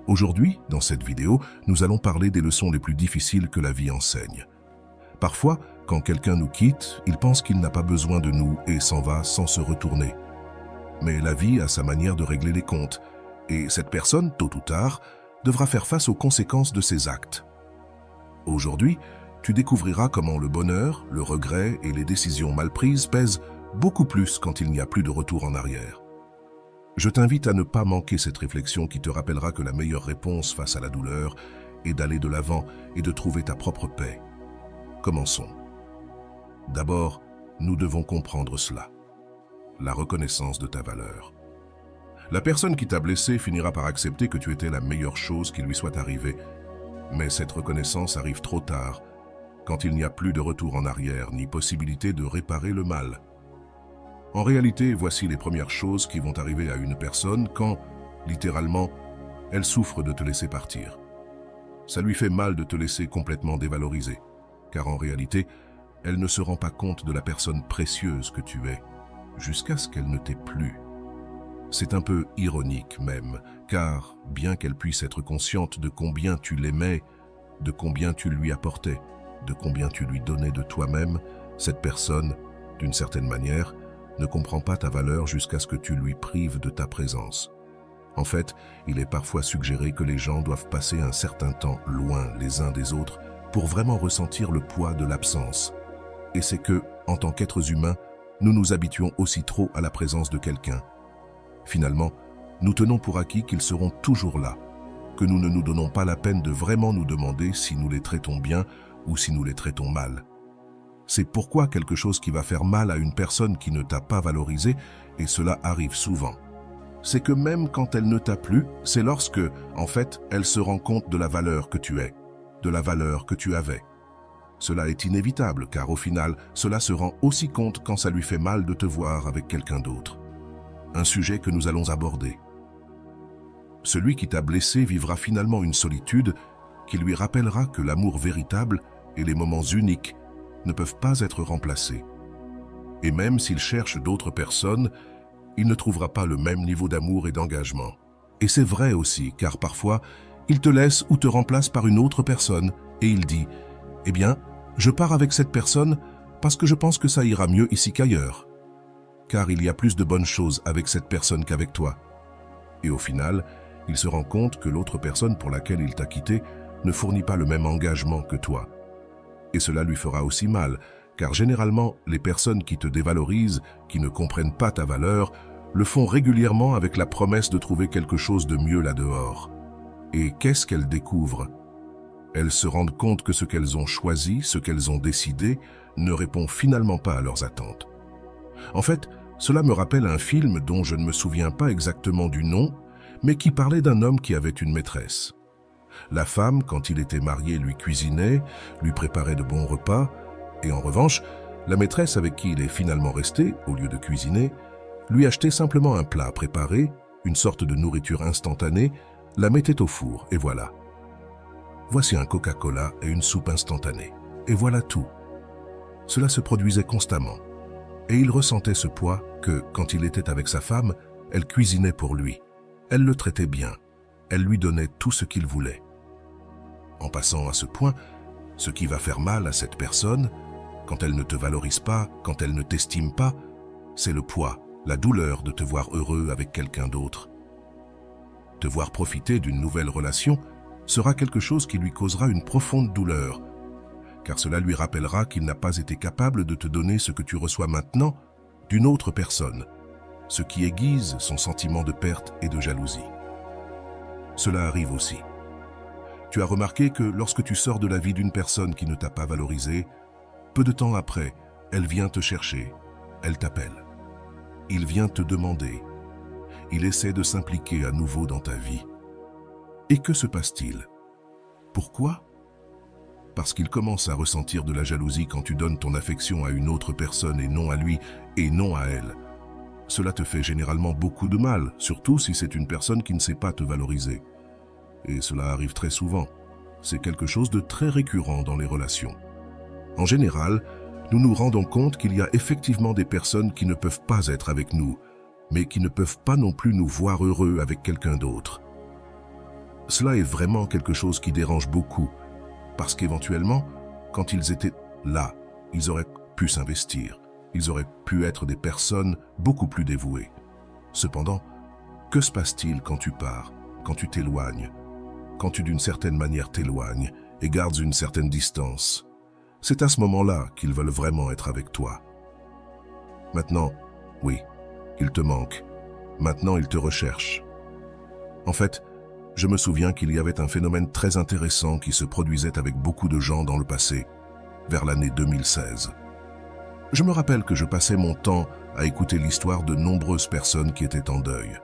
Aujourd'hui, dans cette vidéo, nous allons parler des leçons les plus difficiles que la vie enseigne. Parfois, quand quelqu'un nous quitte, il pense qu'il n'a pas besoin de nous et s'en va sans se retourner. Mais la vie a sa manière de régler les comptes, et cette personne, tôt ou tard, devra faire face aux conséquences de ses actes. Aujourd'hui, tu découvriras comment le bonheur, le regret et les décisions mal prises pèsent beaucoup plus quand il n'y a plus de retour en arrière. Je t'invite à ne pas manquer cette réflexion qui te rappellera que la meilleure réponse face à la douleur est d'aller de l'avant et de trouver ta propre paix. Commençons. D'abord, nous devons comprendre cela. La reconnaissance de ta valeur. La personne qui t'a blessé finira par accepter que tu étais la meilleure chose qui lui soit arrivée. Mais cette reconnaissance arrive trop tard, quand il n'y a plus de retour en arrière ni possibilité de réparer le mal. En réalité, voici les premières choses qui vont arriver à une personne quand, littéralement, elle souffre de te laisser partir. Ça lui fait mal de te laisser complètement dévaloriser, car en réalité, elle ne se rend pas compte de la personne précieuse que tu es, jusqu'à ce qu'elle ne t'ait plus. C'est un peu ironique même, car bien qu'elle puisse être consciente de combien tu l'aimais, de combien tu lui apportais, de combien tu lui donnais de toi-même, cette personne, d'une certaine manière, ne comprend pas ta valeur jusqu'à ce que tu lui prives de ta présence. En fait, il est parfois suggéré que les gens doivent passer un certain temps loin les uns des autres pour vraiment ressentir le poids de l'absence. Et c'est que, en tant qu'êtres humains, nous nous habituons aussi trop à la présence de quelqu'un. Finalement, nous tenons pour acquis qu'ils seront toujours là, que nous ne nous donnons pas la peine de vraiment nous demander si nous les traitons bien ou si nous les traitons mal. C'est pourquoi quelque chose qui va faire mal à une personne qui ne t'a pas valorisé, et cela arrive souvent, c'est que même quand elle ne t'a plus, c'est lorsque, en fait, elle se rend compte de la valeur que tu es, de la valeur que tu avais. Cela est inévitable, car au final, cela se rend aussi compte quand ça lui fait mal de te voir avec quelqu'un d'autre. Un sujet que nous allons aborder. Celui qui t'a blessé vivra finalement une solitude qui lui rappellera que l'amour véritable et les moments uniques ne peuvent pas être remplacés. Et même s'il cherche d'autres personnes, il ne trouvera pas le même niveau d'amour et d'engagement. Et c'est vrai aussi, car parfois, il te laisse ou te remplace par une autre personne, et il dit « Eh bien, je pars avec cette personne parce que je pense que ça ira mieux ici qu'ailleurs. » Car il y a plus de bonnes choses avec cette personne qu'avec toi. Et au final, il se rend compte que l'autre personne pour laquelle il t'a quitté ne fournit pas le même engagement que toi. Et cela lui fera aussi mal, car généralement, les personnes qui te dévalorisent, qui ne comprennent pas ta valeur, le font régulièrement avec la promesse de trouver quelque chose de mieux là-dehors. Et qu'est-ce qu'elles découvrent? Elles se rendent compte que ce qu'elles ont choisi, ce qu'elles ont décidé, ne répond finalement pas à leurs attentes. En fait, cela me rappelle un film dont je ne me souviens pas exactement du nom, mais qui parlait d'un homme qui avait une maîtresse. La femme, quand il était marié, lui cuisinait, lui préparait de bons repas, et en revanche, la maîtresse avec qui il est finalement resté, au lieu de cuisiner, lui achetait simplement un plat préparé, une sorte de nourriture instantanée, la mettait au four, et voilà. Voici un Coca-Cola et une soupe instantanée, et voilà tout. Cela se produisait constamment, et il ressentait ce poids que, quand il était avec sa femme, elle cuisinait pour lui. Elle le traitait bien, elle lui donnait tout ce qu'il voulait. En passant à ce point, ce qui va faire mal à cette personne, quand elle ne te valorise pas, quand elle ne t'estime pas, c'est le poids, la douleur de te voir heureux avec quelqu'un d'autre. Te voir profiter d'une nouvelle relation sera quelque chose qui lui causera une profonde douleur, car cela lui rappellera qu'il n'a pas été capable de te donner ce que tu reçois maintenant d'une autre personne, ce qui aiguise son sentiment de perte et de jalousie. Cela arrive aussi. Tu as remarqué que lorsque tu sors de la vie d'une personne qui ne t'a pas valorisé, peu de temps après, elle vient te chercher, elle t'appelle. Il vient te demander. Il essaie de s'impliquer à nouveau dans ta vie. Et que se passe-t-il? Pourquoi? Parce qu'il commence à ressentir de la jalousie quand tu donnes ton affection à une autre personne et non à lui, et non à elle. Cela te fait généralement beaucoup de mal, surtout si c'est une personne qui ne sait pas te valoriser. Et cela arrive très souvent. C'est quelque chose de très récurrent dans les relations. En général, nous nous rendons compte qu'il y a effectivement des personnes qui ne peuvent pas être avec nous, mais qui ne peuvent pas non plus nous voir heureux avec quelqu'un d'autre. Cela est vraiment quelque chose qui dérange beaucoup, parce qu'éventuellement, quand ils étaient là, ils auraient pu s'investir, ils auraient pu être des personnes beaucoup plus dévouées. Cependant, que se passe-t-il quand tu pars, quand tu t'éloignes, quand tu d'une certaine manière t'éloignes et gardes une certaine distance? C'est à ce moment-là qu'ils veulent vraiment être avec toi. Maintenant, oui, ils te manquent. Maintenant, ils te recherchent. En fait, je me souviens qu'il y avait un phénomène très intéressant qui se produisait avec beaucoup de gens dans le passé, vers l'année 2016. Je me rappelle que je passais mon temps à écouter l'histoire de nombreuses personnes qui étaient en deuil.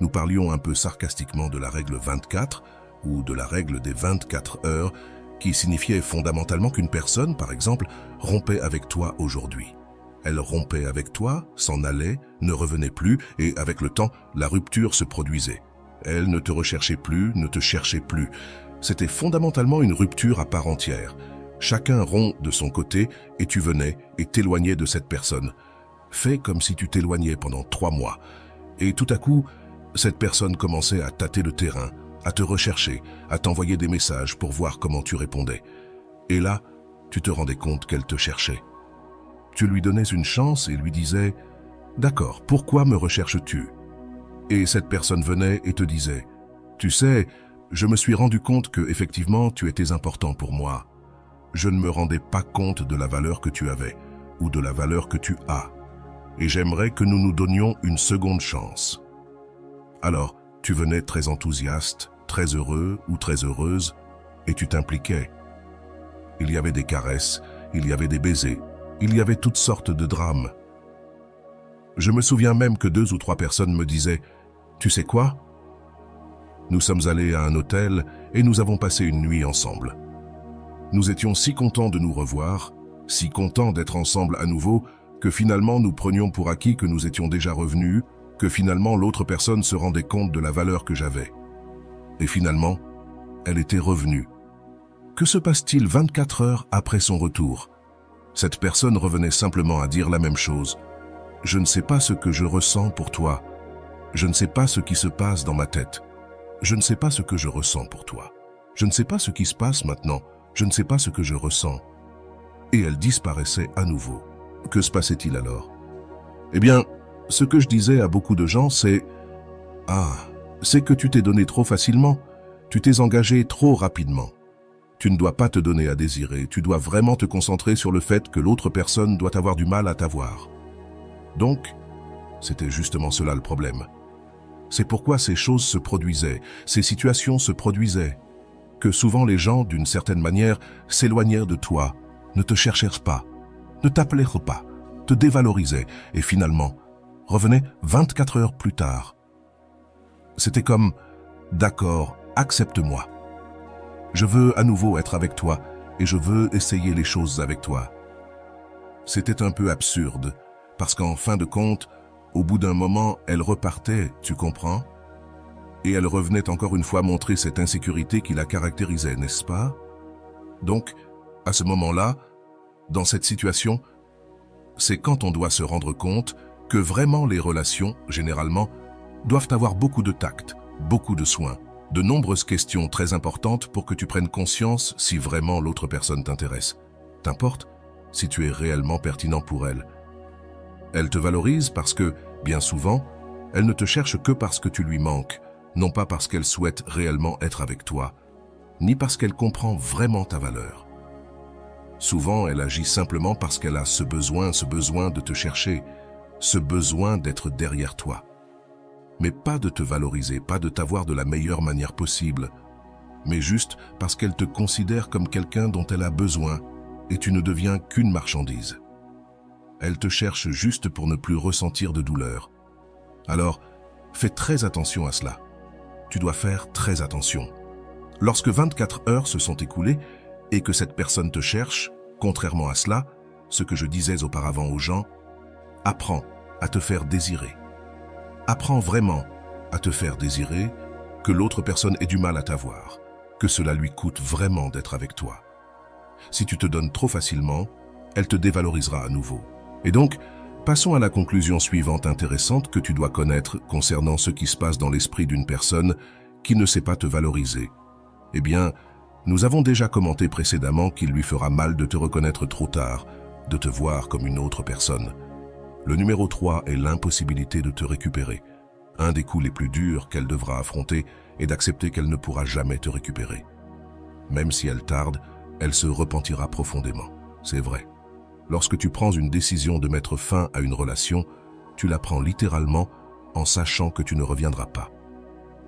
Nous parlions un peu sarcastiquement de la règle 24 ou de la règle des 24 heures qui signifiait fondamentalement qu'une personne, par exemple, rompait avec toi aujourd'hui. Elle rompait avec toi, s'en allait, ne revenait plus et avec le temps, la rupture se produisait. Elle ne te recherchait plus, ne te cherchait plus. C'était fondamentalement une rupture à part entière. Chacun rompt de son côté et tu venais et t'éloignais de cette personne. Fais comme si tu t'éloignais pendant 3 mois. Et tout à coup, cette personne commençait à tâter le terrain, à te rechercher, à t'envoyer des messages pour voir comment tu répondais. Et là, tu te rendais compte qu'elle te cherchait. Tu lui donnais une chance et lui disais « D'accord, pourquoi me recherches-tu » Et cette personne venait et te disait « Tu sais, je me suis rendu compte que effectivement tu étais important pour moi. Je ne me rendais pas compte de la valeur que tu avais ou de la valeur que tu as. Et j'aimerais que nous nous donnions une seconde chance. » Alors, tu venais très enthousiaste, très heureux ou très heureuse et tu t'impliquais. Il y avait des caresses, il y avait des baisers, il y avait toutes sortes de drames. Je me souviens même que 2 ou 3 personnes me disaient « Tu sais quoi ? Nous sommes allés à un hôtel et nous avons passé une nuit ensemble. Nous étions si contents de nous revoir, si contents d'être ensemble à nouveau, que finalement nous prenions pour acquis que nous étions déjà revenus, que finalement l'autre personne se rendait compte de la valeur que j'avais. Et finalement, elle était revenue. Que se passe-t-il 24 heures après son retour ? Cette personne revenait simplement à dire la même chose. « Je ne sais pas ce que je ressens pour toi. Je ne sais pas ce qui se passe dans ma tête. Je ne sais pas ce que je ressens pour toi. Je ne sais pas ce qui se passe maintenant. Je ne sais pas ce que je ressens. » Et elle disparaissait à nouveau. Que se passait-il alors? Eh bien, ce que je disais à beaucoup de gens, c'est « Ah, c'est que tu t'es donné trop facilement. Tu t'es engagé trop rapidement. Tu ne dois pas te donner à désirer. Tu dois vraiment te concentrer sur le fait que l'autre personne doit avoir du mal à t'avoir. » Donc, c'était justement cela le problème. C'est pourquoi ces choses se produisaient, ces situations se produisaient, que souvent les gens, d'une certaine manière, s'éloignèrent de toi, ne te cherchèrent pas, ne t'appelèrent pas, te dévalorisaient et finalement revenaient 24 heures plus tard. C'était comme « D'accord, accepte-moi. Je veux à nouveau être avec toi et je veux essayer les choses avec toi. » C'était un peu absurde. Parce qu'en fin de compte, au bout d'un moment, elle repartait, tu comprends? Et elle revenait encore une fois montrer cette insécurité qui la caractérisait, n'est-ce pas? Donc, à ce moment-là, dans cette situation, c'est quand on doit se rendre compte que vraiment les relations, généralement, doivent avoir beaucoup de tact, beaucoup de soin, de nombreuses questions très importantes pour que tu prennes conscience si vraiment l'autre personne t'intéresse. T'importe si tu es réellement pertinent pour elle. Elle te valorise parce que, bien souvent, elle ne te cherche que parce que tu lui manques, non pas parce qu'elle souhaite réellement être avec toi, ni parce qu'elle comprend vraiment ta valeur. Souvent, elle agit simplement parce qu'elle a ce besoin de te chercher, ce besoin d'être derrière toi. Mais pas de te valoriser, pas de t'avoir de la meilleure manière possible, mais juste parce qu'elle te considère comme quelqu'un dont elle a besoin et tu ne deviens qu'une marchandise. Elle te cherche juste pour ne plus ressentir de douleur. Alors, fais très attention à cela. Tu dois faire très attention. Lorsque 24 heures se sont écoulées et que cette personne te cherche, contrairement à cela, ce que je disais auparavant aux gens, apprends à te faire désirer. Apprends vraiment à te faire désirer, que l'autre personne ait du mal à t'avoir, que cela lui coûte vraiment d'être avec toi. Si tu te donnes trop facilement, elle te dévalorisera à nouveau. Et donc, passons à la conclusion suivante intéressante que tu dois connaître concernant ce qui se passe dans l'esprit d'une personne qui ne sait pas te valoriser. Eh bien, nous avons déjà commenté précédemment qu'il lui fera mal de te reconnaître trop tard, de te voir comme une autre personne. Le numéro 3 est l'impossibilité de te récupérer. Un des coups les plus durs qu'elle devra affronter est d'accepter qu'elle ne pourra jamais te récupérer. Même si elle tarde, elle se repentira profondément. C'est vrai. Lorsque tu prends une décision de mettre fin à une relation, tu la prends littéralement en sachant que tu ne reviendras pas.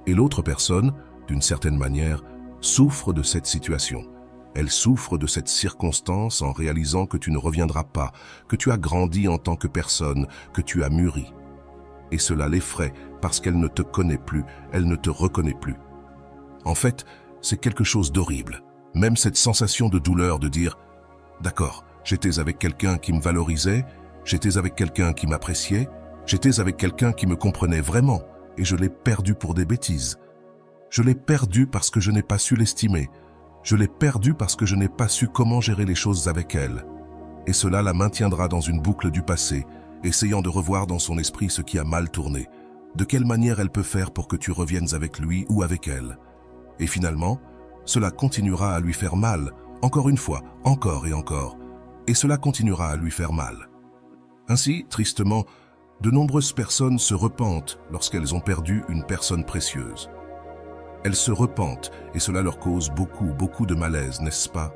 Et l'autre personne, d'une certaine manière, souffre de cette situation. Elle souffre de cette circonstance en réalisant que tu ne reviendras pas, que tu as grandi en tant que personne, que tu as mûri. Et cela l'effraie parce qu'elle ne te connaît plus, elle ne te reconnaît plus. En fait, c'est quelque chose d'horrible. Même cette sensation de douleur de dire « D'accord, j'étais avec quelqu'un qui me valorisait, j'étais avec quelqu'un qui m'appréciait, j'étais avec quelqu'un qui me comprenait vraiment, et je l'ai perdu pour des bêtises. Je l'ai perdu parce que je n'ai pas su l'estimer. Je l'ai perdu parce que je n'ai pas su comment gérer les choses avec elle. Et cela la maintiendra dans une boucle du passé, essayant de revoir dans son esprit ce qui a mal tourné. De quelle manière elle peut faire pour que tu reviennes avec lui ou avec elle. Et finalement, cela continuera à lui faire mal, encore une fois, encore et encore. Et cela continuera à lui faire mal. Ainsi, tristement, de nombreuses personnes se repentent lorsqu'elles ont perdu une personne précieuse. Elles se repentent et cela leur cause beaucoup de malaise, n'est-ce pas?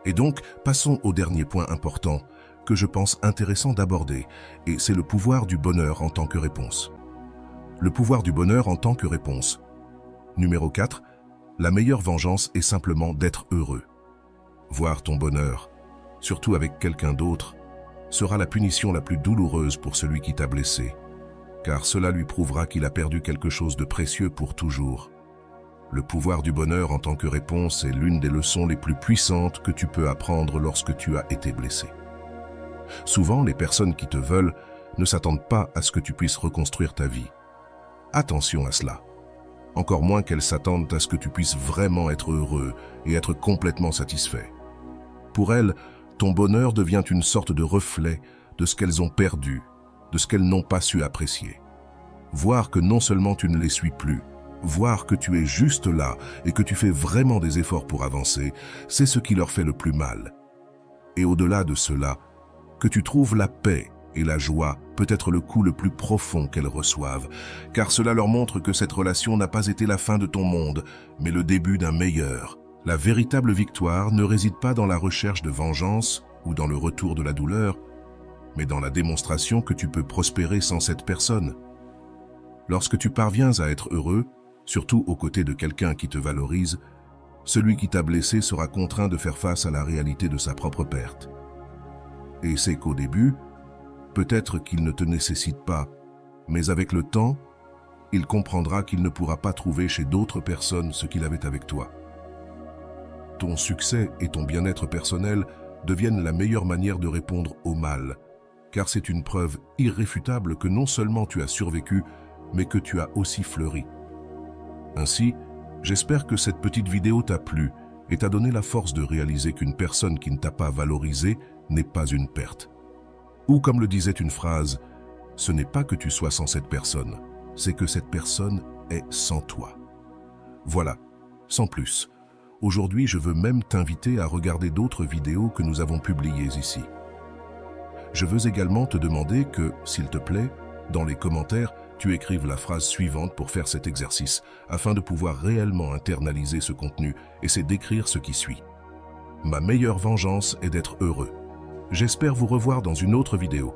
Et donc, passons au dernier point important que je pense intéressant d'aborder, et c'est le pouvoir du bonheur en tant que réponse. Le pouvoir du bonheur en tant que réponse. Numéro 4, la meilleure vengeance est simplement d'être heureux. Voir ton bonheur, surtout avec quelqu'un d'autre, sera la punition la plus douloureuse pour celui qui t'a blessé, car cela lui prouvera qu'il a perdu quelque chose de précieux pour toujours. Le pouvoir du bonheur en tant que réponse est l'une des leçons les plus puissantes que tu peux apprendre lorsque tu as été blessé. Souvent, les personnes qui te veulent ne s'attendent pas à ce que tu puisses reconstruire ta vie. Attention à cela. Encore moins qu'elles s'attendent à ce que tu puisses vraiment être heureux et être complètement satisfait. Pour elles, ton bonheur devient une sorte de reflet de ce qu'elles ont perdu, de ce qu'elles n'ont pas su apprécier. Voir que non seulement tu ne les suis plus, voir que tu es juste là et que tu fais vraiment des efforts pour avancer, c'est ce qui leur fait le plus mal. Et au-delà de cela, que tu trouves la paix et la joie peut être le coup le plus profond qu'elles reçoivent, car cela leur montre que cette relation n'a pas été la fin de ton monde, mais le début d'un meilleur. La véritable victoire ne réside pas dans la recherche de vengeance ou dans le retour de la douleur, mais dans la démonstration que tu peux prospérer sans cette personne. Lorsque tu parviens à être heureux, surtout aux côtés de quelqu'un qui te valorise, celui qui t'a blessé sera contraint de faire face à la réalité de sa propre perte. Et c'est qu'au début, peut-être qu'il ne te nécessite pas, mais avec le temps, il comprendra qu'il ne pourra pas trouver chez d'autres personnes ce qu'il avait avec toi. Ton succès et ton bien-être personnel deviennent la meilleure manière de répondre au mal, car c'est une preuve irréfutable que non seulement tu as survécu, mais que tu as aussi fleuri. Ainsi, j'espère que cette petite vidéo t'a plu et t'a donné la force de réaliser qu'une personne qui ne t'a pas valorisé n'est pas une perte. Ou comme le disait une phrase, ce n'est pas que tu sois sans cette personne, c'est que cette personne est sans toi. Voilà, sans plus. Aujourd'hui, je veux même t'inviter à regarder d'autres vidéos que nous avons publiées ici. Je veux également te demander que, s'il te plaît, dans les commentaires, tu écrives la phrase suivante pour faire cet exercice, afin de pouvoir réellement internaliser ce contenu, et c'est d'écrire ce qui suit. Ma meilleure vengeance est d'être heureux. J'espère vous revoir dans une autre vidéo.